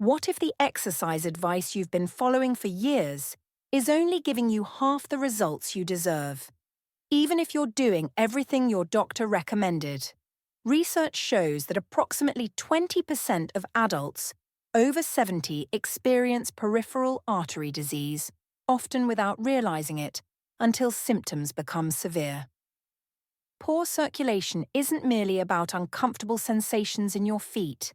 What if the exercise advice you've been following for years is only giving you half the results you deserve? Even if you're doing everything your doctor recommended. Research shows that approximately 20% of adults over 70 experience peripheral artery disease, often without realizing it, until symptoms become severe. Poor circulation isn't merely about uncomfortable sensations in your feet.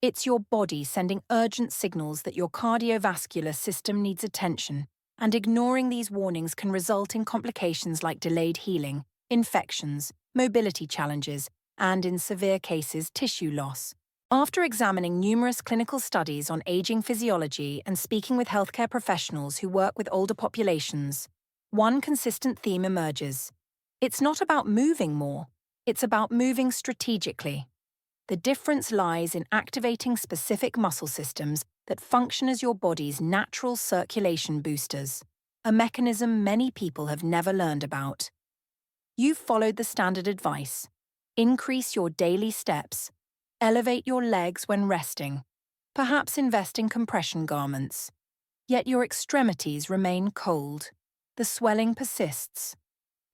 It's your body sending urgent signals that your cardiovascular system needs attention, and ignoring these warnings can result in complications like delayed healing, infections, mobility challenges, and in severe cases, tissue loss. After examining numerous clinical studies on aging physiology and speaking with healthcare professionals who work with older populations, one consistent theme emerges. It's not about moving more, it's about moving strategically. The difference lies in activating specific muscle systems that function as your body's natural circulation boosters, a mechanism many people have never learned about. You've followed the standard advice. Increase your daily steps. Elevate your legs when resting. Perhaps invest in compression garments. Yet your extremities remain cold. The swelling persists.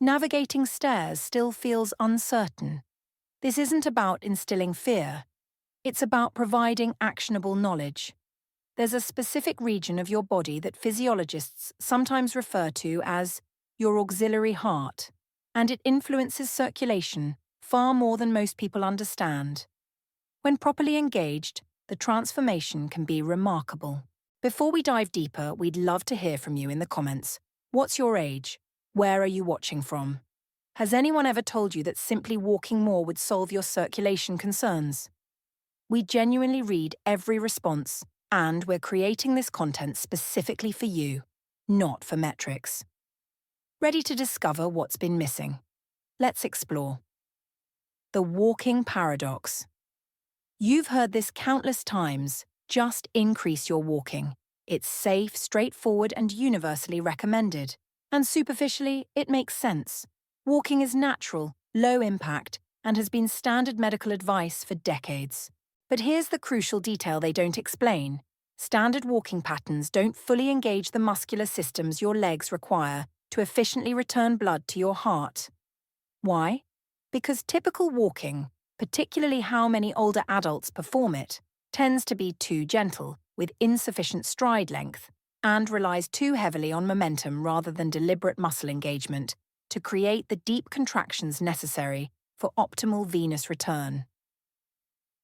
Navigating stairs still feels uncertain. This isn't about instilling fear. It's about providing actionable knowledge. There's a specific region of your body that physiologists sometimes refer to as your auxiliary heart, and it influences circulation far more than most people understand. When properly engaged, the transformation can be remarkable. Before we dive deeper, we'd love to hear from you in the comments. What's your age? Where are you watching from? Has anyone ever told you that simply walking more would solve your circulation concerns? We genuinely read every response, and we're creating this content specifically for you, not for metrics. Ready to discover what's been missing? Let's explore. The walking paradox. You've heard this countless times. Just increase your walking. It's safe, straightforward, and universally recommended. And superficially, it makes sense. Walking is natural, low impact, and has been standard medical advice for decades. But here's the crucial detail they don't explain. Standard walking patterns don't fully engage the muscular systems your legs require to efficiently return blood to your heart. Why? Because typical walking, particularly how many older adults perform it, tends to be too gentle, with insufficient stride length, and relies too heavily on momentum rather than deliberate muscle engagement to create the deep contractions necessary for optimal venous return.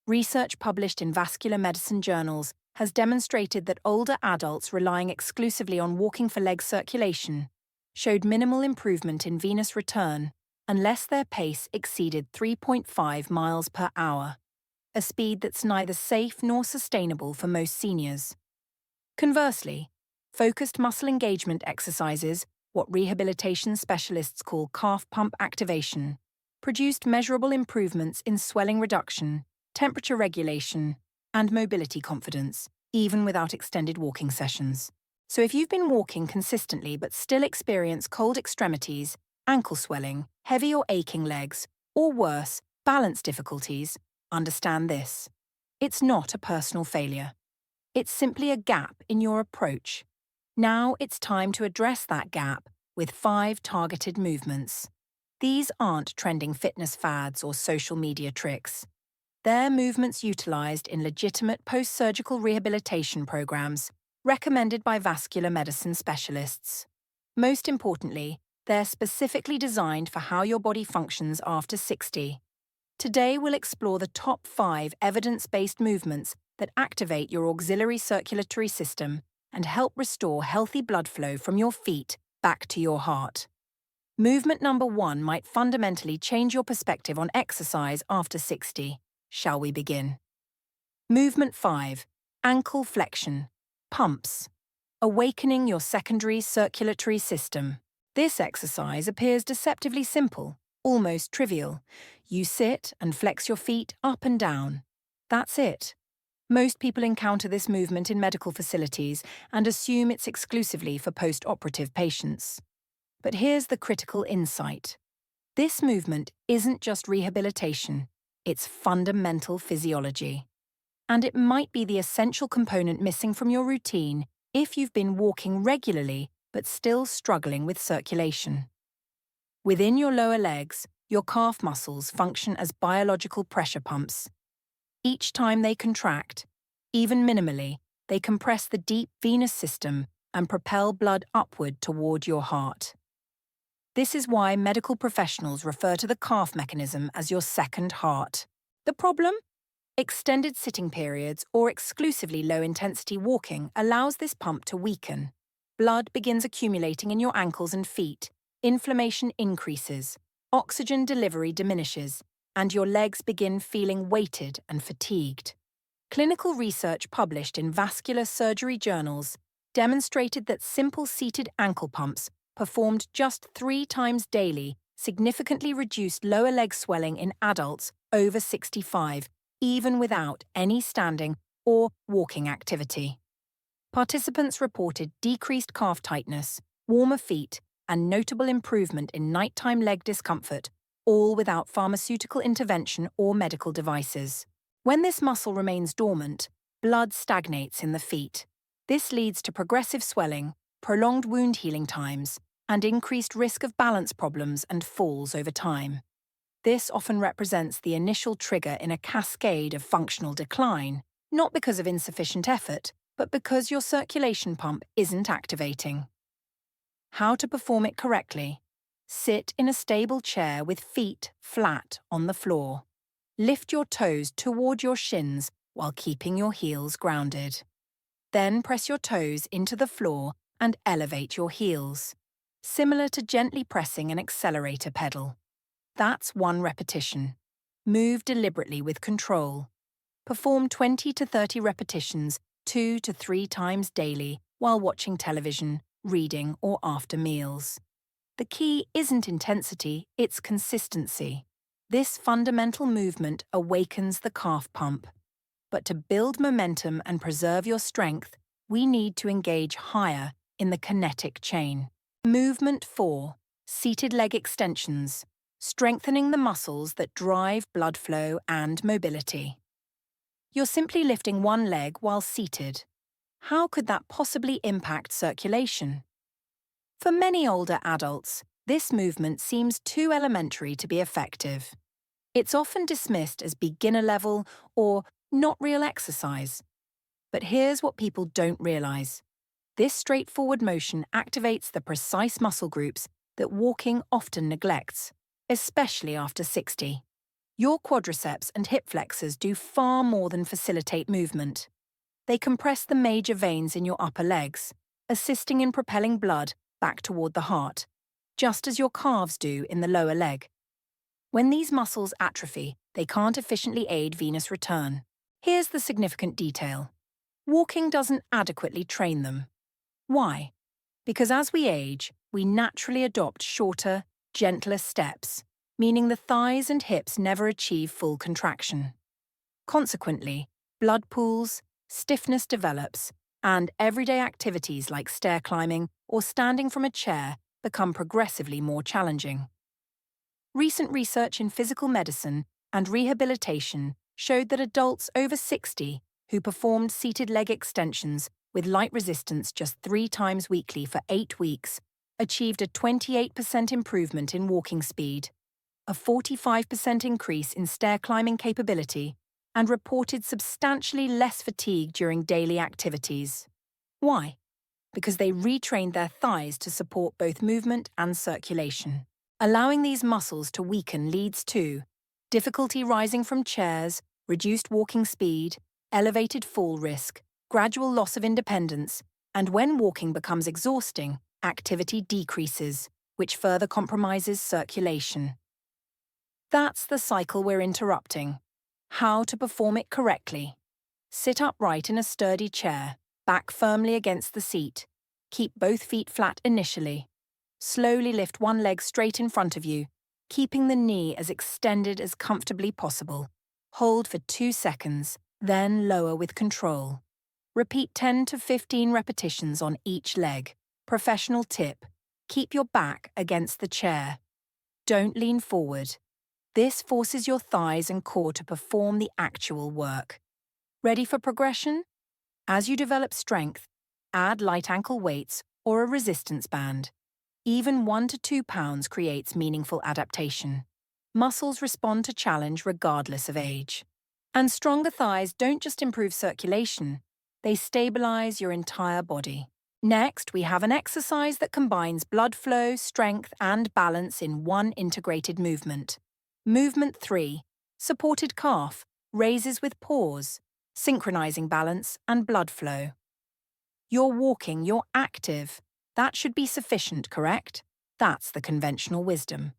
Research published in vascular medicine journals has demonstrated that older adults relying exclusively on walking for leg circulation showed minimal improvement in venous return unless their pace exceeded 3.5 miles per hour, a speed that's neither safe nor sustainable for most seniors. Conversely, focused muscle engagement exercises, what rehabilitation specialists call calf pump activation, produced measurable improvements in swelling reduction, temperature regulation, and mobility confidence, even without extended walking sessions. So if you've been walking consistently but still experience cold extremities, ankle swelling, heavy or aching legs, or worse, balance difficulties, understand this. It's not a personal failure. It's simply a gap in your approach. Now it's time to address that gap with 5 targeted movements. These aren't trending fitness fads or social media tricks. They're movements utilized in legitimate post-surgical rehabilitation programs recommended by vascular medicine specialists. Most importantly, they're specifically designed for how your body functions after 60. Today we'll explore the top 5 evidence-based movements that activate your auxiliary circulatory system and help restore healthy blood flow from your feet back to your heart. Movement number 1 might fundamentally change your perspective on exercise after 60. Shall we begin? Movement 5. Ankle flexion. Pumps. Awakening your secondary circulatory system. This exercise appears deceptively simple, almost trivial. You sit and flex your feet up and down. That's it. Most people encounter this movement in medical facilities and assume it's exclusively for post-operative patients. But here's the critical insight. This movement isn't just rehabilitation, it's fundamental physiology. And it might be the essential component missing from your routine if you've been walking regularly but still struggling with circulation. Within your lower legs, your calf muscles function as biological pressure pumps. Each time they contract, even minimally, they compress the deep venous system and propel blood upward toward your heart. This is why medical professionals refer to the calf mechanism as your second heart. The problem? Extended sitting periods or exclusively low-intensity walking allows this pump to weaken. Blood begins accumulating in your ankles and feet, inflammation increases, oxygen delivery diminishes, and your legs begin feeling weighted and fatigued. Clinical research published in vascular surgery journals demonstrated that simple seated ankle pumps performed just 3 times daily significantly reduced lower leg swelling in adults over 65, even without any standing or walking activity. Participants reported decreased calf tightness, warmer feet, and notable improvement in nighttime leg discomfort, all without pharmaceutical intervention or medical devices. When this muscle remains dormant, blood stagnates in the feet. This leads to progressive swelling, prolonged wound healing times, and increased risk of balance problems and falls over time. This often represents the initial trigger in a cascade of functional decline, not because of insufficient effort, but because your circulation pump isn't activating. How to perform it correctly? Sit in a stable chair with feet flat on the floor. Lift your toes toward your shins while keeping your heels grounded. Then press your toes into the floor and elevate your heels, similar to gently pressing an accelerator pedal. That's 1 repetition. Move deliberately with control. Perform 20 to 30 repetitions 2 to 3 times daily while watching television, reading, or after meals. The key isn't intensity, it's consistency. This fundamental movement awakens the calf pump. But to build momentum and preserve your strength, we need to engage higher in the kinetic chain. Movement 4. Seated leg extensions, strengthening the muscles that drive blood flow and mobility. You're simply lifting one leg while seated. How could that possibly impact circulation? For many older adults, this movement seems too elementary to be effective. It's often dismissed as beginner level or not real exercise. But here's what people don't realize. This straightforward motion activates the precise muscle groups that walking often neglects, especially after 60. Your quadriceps and hip flexors do far more than facilitate movement. They compress the major veins in your upper legs, assisting in propelling blood back toward the heart, just as your calves do in the lower leg. When these muscles atrophy, they can't efficiently aid venous return. Here's the significant detail. Walking doesn't adequately train them. Why? Because as we age, we naturally adopt shorter, gentler steps, meaning the thighs and hips never achieve full contraction. Consequently, blood pools, stiffness develops, and everyday activities like stair climbing or standing from a chair become progressively more challenging. Recent research in physical medicine and rehabilitation showed that adults over 60 who performed seated leg extensions with light resistance just 3 times weekly for 8 weeks achieved a 28% improvement in walking speed, a 45% increase in stair climbing capability, and reported substantially less fatigue during daily activities. Why? Because they retrained their thighs to support both movement and circulation. Allowing these muscles to weaken leads to difficulty rising from chairs, reduced walking speed, elevated fall risk, gradual loss of independence, and when walking becomes exhausting, activity decreases, which further compromises circulation. That's the cycle we're interrupting. How to perform it correctly. Sit upright in a sturdy chair, back firmly against the seat. Keep both feet flat initially. Slowly lift one leg straight in front of you, keeping the knee as extended as comfortably possible. Hold for 2 seconds, then lower with control. Repeat 10 to 15 repetitions on each leg. Professional tip: keep your back against the chair. Don't lean forward. This forces your thighs and core to perform the actual work. Ready for progression? As you develop strength, add light ankle weights or a resistance band. Even 1 to 2 pounds creates meaningful adaptation. Muscles respond to challenge regardless of age. And stronger thighs don't just improve circulation, they stabilize your entire body. Next, we have an exercise that combines blood flow, strength, and balance in one integrated movement. Movement 3, supported calf, raises with pause, synchronizing balance and blood flow. You're walking, you're active. That should be sufficient, correct? That's the conventional wisdom.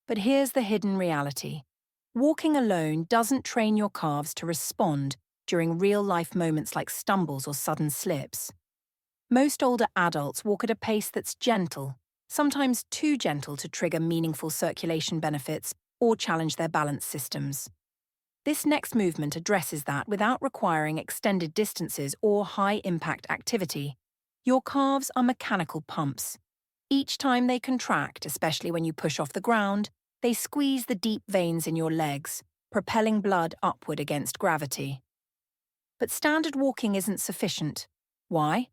But here's the hidden reality. Walking alone doesn't train your calves to respond during real-life moments like stumbles or sudden slips. Most older adults walk at a pace that's gentle, sometimes too gentle to trigger meaningful circulation benefits or challenge their balance systems. This next movement addresses that without requiring extended distances or high-impact activity. Your calves are mechanical pumps. Each time they contract, especially when you push off the ground, they squeeze the deep veins in your legs, propelling blood upward against gravity. But standard walking isn't sufficient. Why?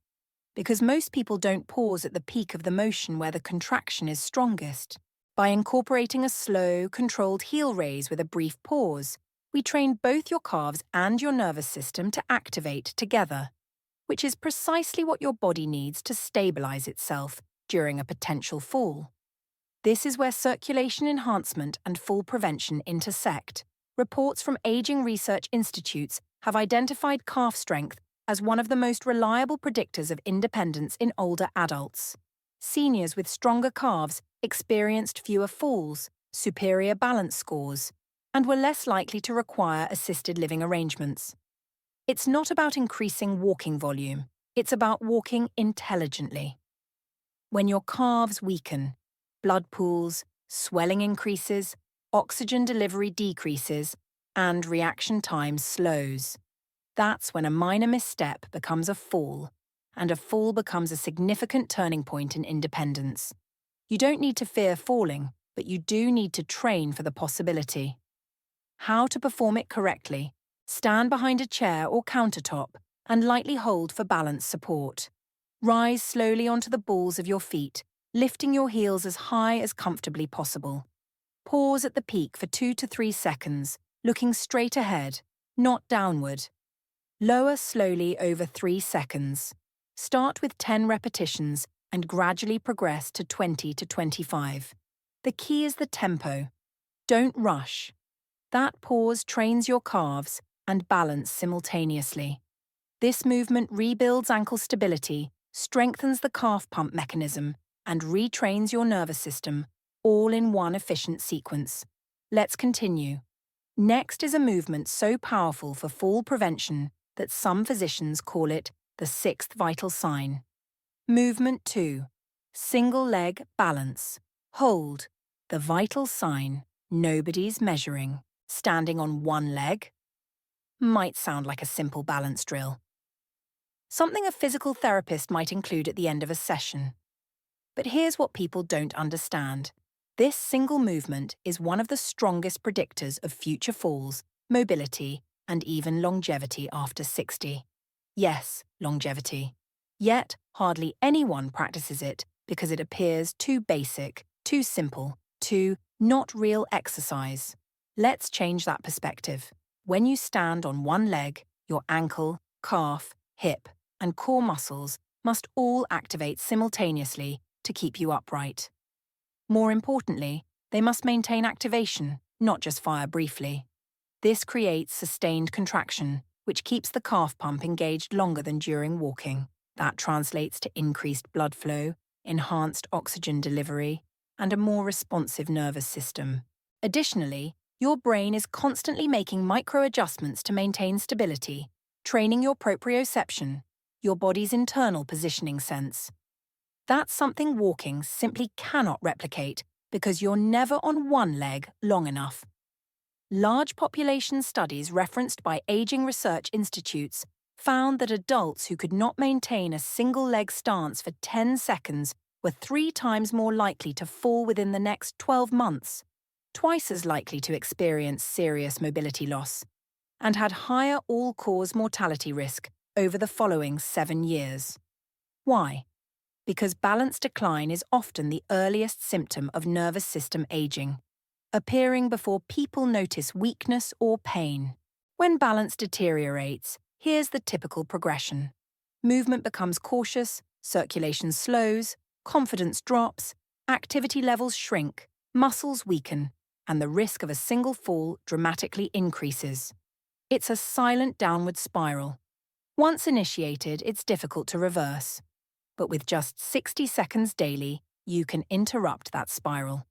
Because most people don't pause at the peak of the motion where the contraction is strongest. By incorporating a slow, controlled heel raise with a brief pause, we train both your calves and your nervous system to activate together, which is precisely what your body needs to stabilize itself during a potential fall. This is where circulation enhancement and fall prevention intersect. Reports from aging research institutes have identified calf strength as one of the most reliable predictors of independence in older adults. Seniors with stronger calves experienced fewer falls, superior balance scores, and were less likely to require assisted living arrangements. It's not about increasing walking volume, it's about walking intelligently. When your calves weaken, blood pools, swelling increases, oxygen delivery decreases, and reaction time slows. That's when a minor misstep becomes a fall, and a fall becomes a significant turning point in independence. You don't need to fear falling, but you do need to train for the possibility. How to perform it correctly: stand behind a chair or countertop and lightly hold for balance support. Rise slowly onto the balls of your feet, lifting your heels as high as comfortably possible. Pause at the peak for 2 to 3 seconds, looking straight ahead, not downward. Lower slowly over 3 seconds. Start with 10 repetitions and gradually progress to 20 to 25. The key is the tempo. Don't rush. That pause trains your calves and balance simultaneously. This movement rebuilds ankle stability, strengthens the calf pump mechanism, and retrains your nervous system, all in one efficient sequence. Let's continue. Next is a movement so powerful for fall prevention that some physicians call it the sixth vital sign. Movement 2. Single leg balance. Hold. The vital sign. Nobody's measuring. Standing on one leg. Might sound like a simple balance drill. Something a physical therapist might include at the end of a session. But here's what people don't understand. This single movement is one of the strongest predictors of future falls, mobility, and even longevity after 60. Yes, longevity. Yet, hardly anyone practices it because it appears too basic, too simple, too not real exercise. Let's change that perspective. When you stand on one leg, your ankle, calf, hip, and core muscles must all activate simultaneously to keep you upright. More importantly, they must maintain activation, not just fire briefly. This creates sustained contraction, which keeps the calf pump engaged longer than during walking. That translates to increased blood flow, enhanced oxygen delivery, and a more responsive nervous system. Additionally, your brain is constantly making micro-adjustments to maintain stability, training your proprioception, your body's internal positioning sense. That's something walking simply cannot replicate because you're never on one leg long enough. Large population studies referenced by aging research institutes found that adults who could not maintain a single leg stance for 10 seconds were 3 times more likely to fall within the next 12 months, twice as likely to experience serious mobility loss, and had higher all-cause mortality risk over the following 7 years. Why? Because balance decline is often the earliest symptom of nervous system aging, appearing before people notice weakness or pain. When balance deteriorates, here's the typical progression. Movement becomes cautious, circulation slows, confidence drops, activity levels shrink, muscles weaken, and the risk of a single fall dramatically increases. It's a silent downward spiral. Once initiated, it's difficult to reverse. But with just 60 seconds daily, you can interrupt that spiral.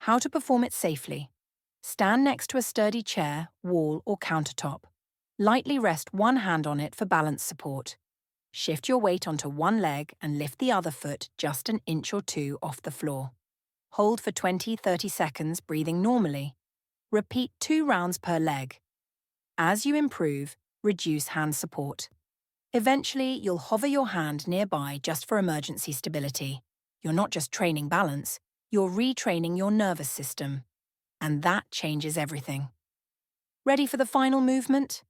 How to perform it safely. Stand next to a sturdy chair, wall, or countertop. Lightly rest one hand on it for balance support. Shift your weight onto one leg and lift the other foot just an inch or two off the floor. Hold for 20-30 seconds, breathing normally. Repeat 2 rounds per leg. As you improve, reduce hand support. Eventually, you'll hover your hand nearby just for emergency stability. You're not just training balance, you're retraining your nervous system. And that changes everything. Ready for the final movement?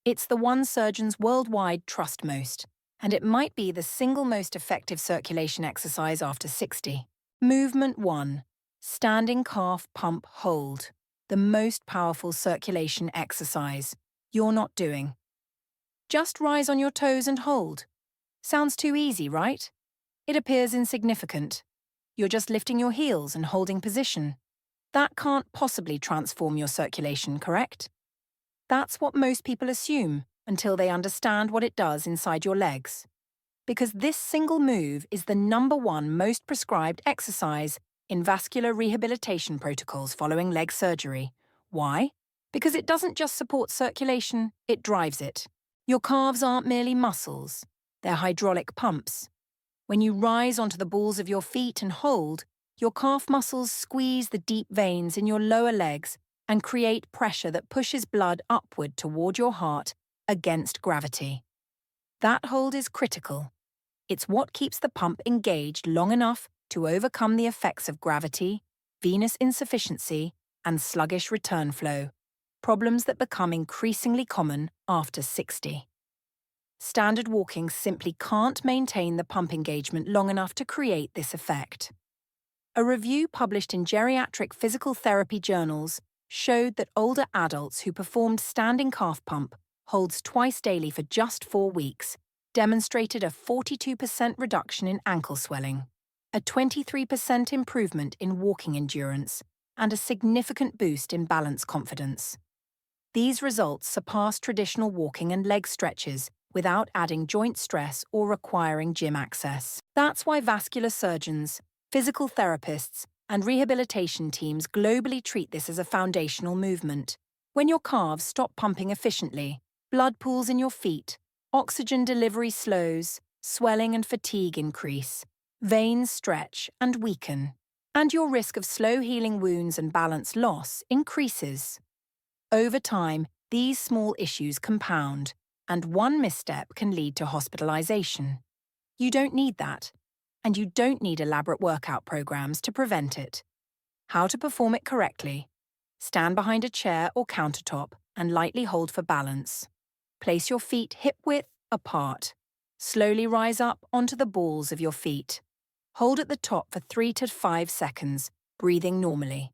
It's the one surgeons worldwide trust most, and it might be the single most effective circulation exercise after 60. Movement 1. Standing calf pump hold. The most powerful circulation exercise you're not doing. Just rise on your toes and hold. Sounds too easy, right? It appears insignificant. You're just lifting your heels and holding position. That can't possibly transform your circulation, correct? That's what most people assume until they understand what it does inside your legs. Because this single move is the #1 most prescribed exercise in vascular rehabilitation protocols following leg surgery. Why? Because it doesn't just support circulation, it drives it. Your calves aren't merely muscles, they're hydraulic pumps. When you rise onto the balls of your feet and hold, your calf muscles squeeze the deep veins in your lower legs and create pressure that pushes blood upward toward your heart against gravity. That hold is critical. It's what keeps the pump engaged long enough to overcome the effects of gravity, venous insufficiency, and sluggish return flow, problems that become increasingly common after 60. Standard walking simply can't maintain the pump engagement long enough to create this effect. A review published in geriatric physical therapy journals showed that older adults who performed standing calf pump holds twice daily for just 4 weeks demonstrated a 42% reduction in ankle swelling, a 23% improvement in walking endurance, and a significant boost in balance confidence. These results surpass traditional walking and leg stretches without adding joint stress or requiring gym access. That's why vascular surgeons, physical therapists, and rehabilitation teams globally treat this as a foundational movement. When your calves stop pumping efficiently, blood pools in your feet, oxygen delivery slows, swelling and fatigue increase, veins stretch and weaken, and your risk of slow-healing wounds and balance loss increases. Over time, these small issues compound, and one misstep can lead to hospitalization. You don't need that, and you don't need elaborate workout programs to prevent it. How to perform it correctly. Stand behind a chair or countertop and lightly hold for balance. Place your feet hip-width apart. Slowly rise up onto the balls of your feet. Hold at the top for 3 to 5 seconds, breathing normally.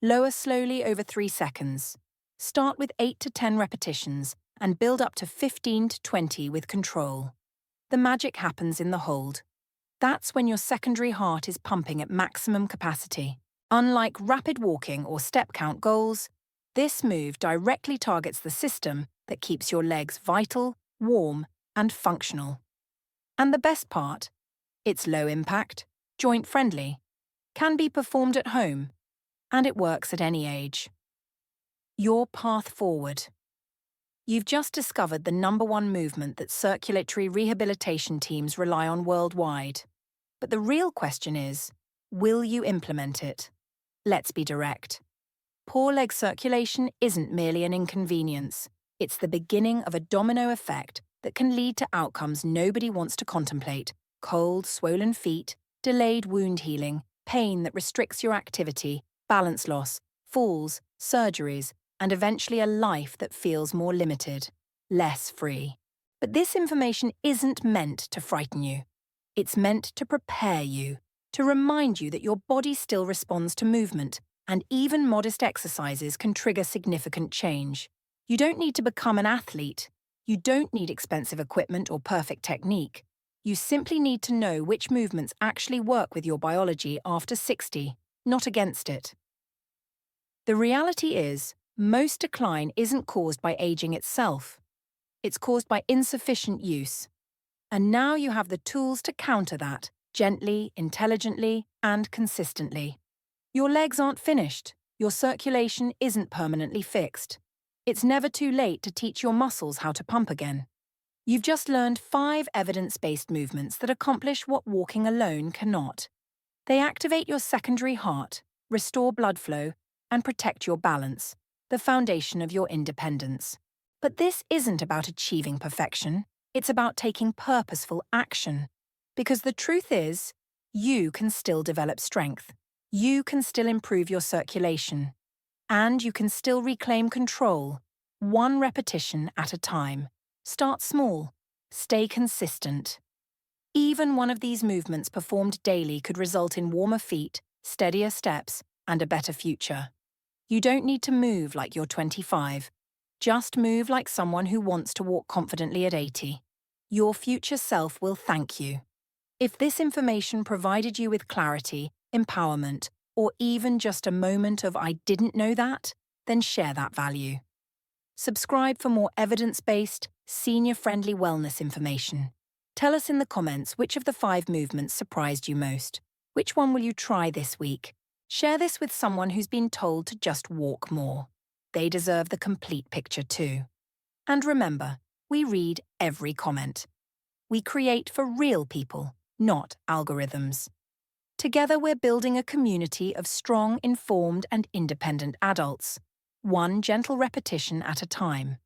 Lower slowly over 3 seconds. Start with 8 to 10 repetitions and build up to 15 to 20 with control. The magic happens in the hold. That's when your secondary heart is pumping at maximum capacity. Unlike rapid walking or step count goals, this move directly targets the system that keeps your legs vital, warm, and functional. And the best part? It's low impact, joint friendly, can be performed at home, and it works at any age. Your path forward. You've just discovered the #1 movement that circulatory rehabilitation teams rely on worldwide. But the real question is, will you implement it? Let's be direct. Poor leg circulation isn't merely an inconvenience. It's the beginning of a domino effect that can lead to outcomes nobody wants to contemplate: cold, swollen feet, delayed wound healing, pain that restricts your activity, balance loss, falls, surgeries, and eventually a life that feels more limited, less free. But this information isn't meant to frighten you. It's meant to prepare you, to remind you that your body still responds to movement, and even modest exercises can trigger significant change. You don't need to become an athlete. You don't need expensive equipment or perfect technique. You simply need to know which movements actually work with your biology after 60, not against it. The reality is, most decline isn't caused by aging itself. It's caused by insufficient use. And now you have the tools to counter that, gently, intelligently, and consistently. Your legs aren't finished. Your circulation isn't permanently fixed. It's never too late to teach your muscles how to pump again. You've just learned 5 evidence-based movements that accomplish what walking alone cannot. They activate your secondary heart, restore blood flow, and protect your balance, the foundation of your independence. But this isn't about achieving perfection. It's about taking purposeful action. Because the truth is, you can still develop strength. You can still improve your circulation. And you can still reclaim control, one repetition at a time. Start small. Stay consistent. Even one of these movements performed daily could result in warmer feet, steadier steps, and a better future. You don't need to move like you're 25. Just move like someone who wants to walk confidently at 80. Your future self will thank you. If this information provided you with clarity, empowerment, or even just a moment of "I didn't know that," then share that value. Subscribe for more evidence-based, senior-friendly wellness information. Tell us in the comments which of the 5 movements surprised you most. Which one will you try this week? Share this with someone who's been told to just walk more. They deserve the complete picture too. And remember, we read every comment. We create for real people, not algorithms. Together we're building a community of strong, informed, and independent adults, one gentle repetition at a time.